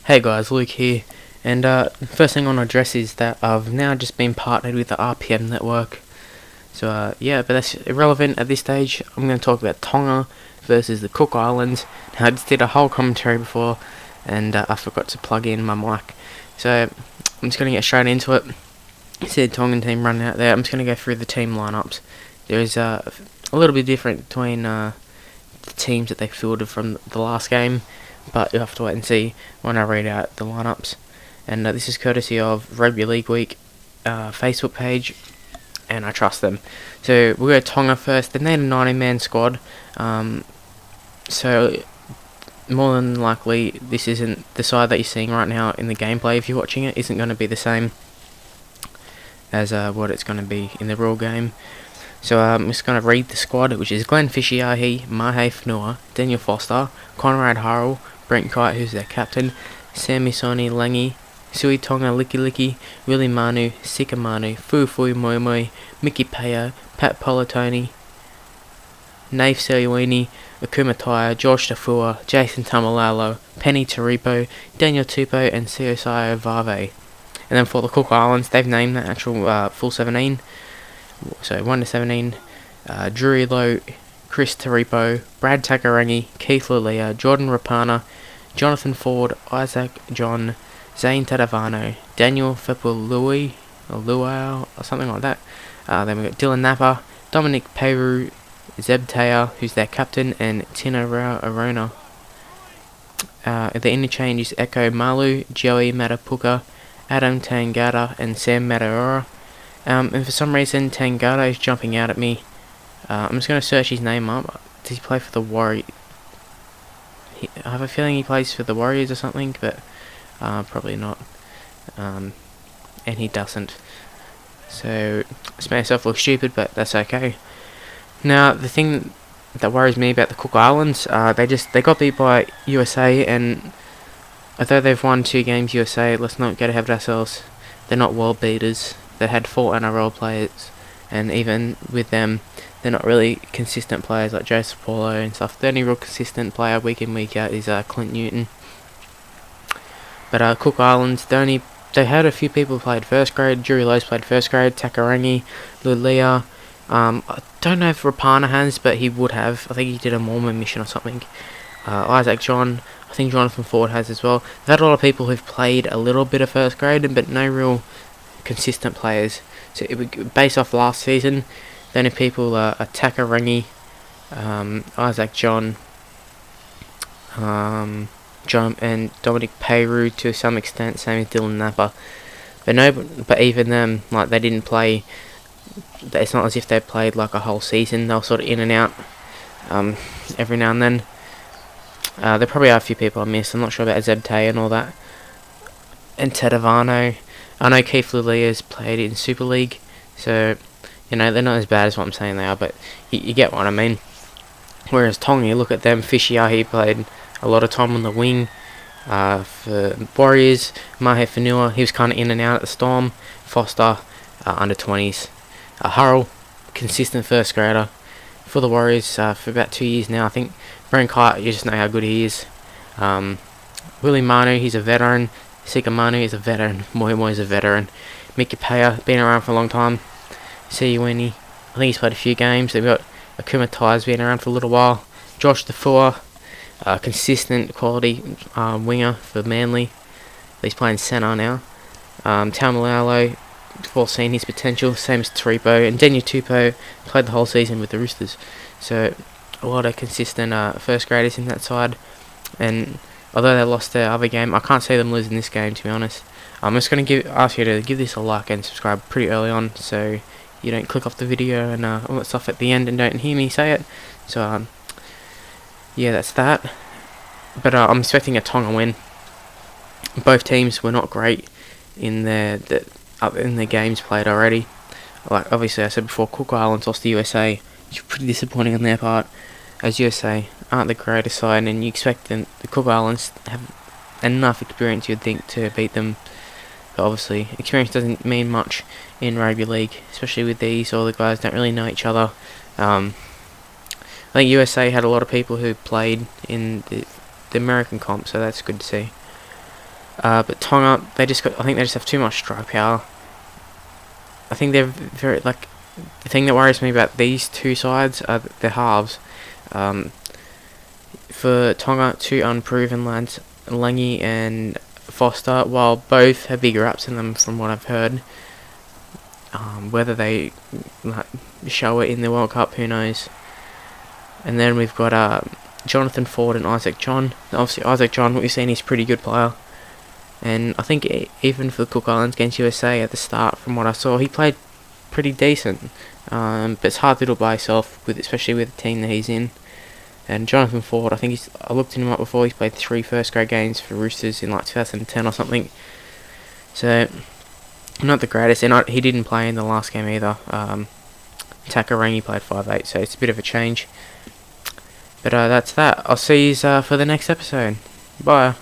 Hey guys, Luke here, and first thing I want to address is that I've now just been partnered with the RPM network. So yeah, but that's irrelevant at this stage. I'm going to talk about Tonga versus the Cook Islands. Now, I just did a whole commentary before, and I forgot to plug in my mic. So I'm just going to get straight into it. See the Tongan team running out there. I'm just going to go through the team lineups. There is a little bit different between the teams that they fielded from the last game, but you'll have to wait and see when I read out the lineups. And this is courtesy of Rugby League Week Facebook page, and I trust them. So we'll go Tonga first. They need a 90-man squad, so more than likely this isn't the side that you're seeing right now in the gameplay. If you're watching it, isn't going to be the same as what it's going to be in the real game. So I'm just going to read the squad, which is Glenn Fishiahi, Mahe Fnua, Daniel Foster, Conrad Harrell, Brent Kite, who's their captain, Sammy Soni Langi, Sui Tonga Liki Liki, Willie Manu, Sika Manu, Fui Moi Moi, Mickey Paya, Pat Politoni, Naif Seliwini, Akuma Taya, George Tafua, Jason Tamalalo, Penny Taripo, Daniel Tupou, and Siosai Vave. And then for the Cook Islands, they've named the actual full 17. So 1 to 17, Drew Lowe, Chris Taripo, Brad Takarangi, Keith Lalia, Jordan Rapana, Jonathan Ford, Isaac John, Zane Tadavano, Daniel Fepului, or Luau, or something like that. Then we've got Dylan Napa, Dominic Peru, Zeb Taya, who's their captain, and Tina Arona. The interchange is Echo Malu, Joey Matapuka, Adam Tangata, and Sam Mataora. And for some reason, Tangata is jumping out at me. I'm just going to search his name up. Does he play for the Warriors? I have a feeling he plays for the Warriors or something, but probably not. And he doesn't. So, I just made myself look stupid, but that's okay. Now, the thing that worries me about the Cook Islands, they got beat by USA, and although they've won 2 games USA, let's not get ahead of ourselves. They're not world beaters. They had 4 NRL players, and even with them, they're not really consistent players like Joseph Paulo and stuff. The only real consistent player week in week out is Clint Newton. But Cook Islands, they had a few people who played first grade. Drew Lowe's played first grade. Takarangi, Lulia. I don't know if Rapana has, but he would have. I think he did a Mormon mission or something. Isaac John, I think Jonathan Ford has as well. They've had a lot of people who've played a little bit of first grade, but no real consistent players. So it would, based off last season, the only people are Takarangi, Isaac John, and Dominic Peru to some extent, same as Dylan Napa. But even them, like, they didn't play. It's not as if they played like a whole season. They were sort of in and out every now and then. There probably are a few people I missed. I'm not sure about Zebte and all that. And Tedavano. I know Keith Lilia's played in Super League, so they're not as bad as what I'm saying they are, but you get what I mean. Whereas Tonga, you look at them, Fishiahi played a lot of time on the wing for Warriors. Mahe Fanua, he was kind of in and out at the Storm. Foster, under 20s. Harrell, consistent first grader for the Warriors for about 2 years now, I think. Brent Kite, you just know how good he is. Willie Manu, he's a veteran. Sika Manu is a veteran. Moi Moi is a veteran. Mickey Paya, been around for a long time. Seiwini, I think he's played a few games. They've got Akuma Tai's been around for a little while. Josh Tafua, consistent quality winger for Manly. He's playing centre now. Tamalalo, foreseen his potential, same as Taripo. And Daniel Tupou played the whole season with the Roosters. So a lot of consistent first graders in that side. And although they lost their other game, I can't see them losing this game, to be honest. I'm just going to ask you to give this a like and subscribe pretty early on, so you don't click off the video and all that stuff at the end and don't hear me say it. So yeah, that's that. But I'm expecting a Tonga win. Both teams were not great in their games played already. Like obviously I said before, Cook Islands lost to USA, which was pretty disappointing on their part, as USA aren't the greatest side, and you expect the Cook Islands to have enough experience, you'd think, to beat them. But obviously, experience doesn't mean much in rugby league, especially with these. All the guys don't really know each other. I think USA had a lot of people who played in the American comp, so that's good to see. But Tonga, I think they just have too much strike power. I think they're very, like, the thing that worries me about these two sides are their halves. For Tonga, two unproven lads, Langy and Foster, while both have bigger ups in them from what I've heard. Whether they show it in the World Cup, who knows. And then we've got Jonathan Ford and Isaac John. Obviously Isaac John, what we've seen, he's a pretty good player. And I think even for the Cook Islands against USA at the start, from what I saw, he played pretty decent. But it's hard to do it by himself, especially with the team that he's in. And Jonathan Ford, I looked him up before, he's played 3 first grade games for Roosters in like 2010 or something. So, not the greatest, and he didn't play in the last game either. Takarangi played 5'8", so it's a bit of a change. But that's that. I'll see you for the next episode. Bye.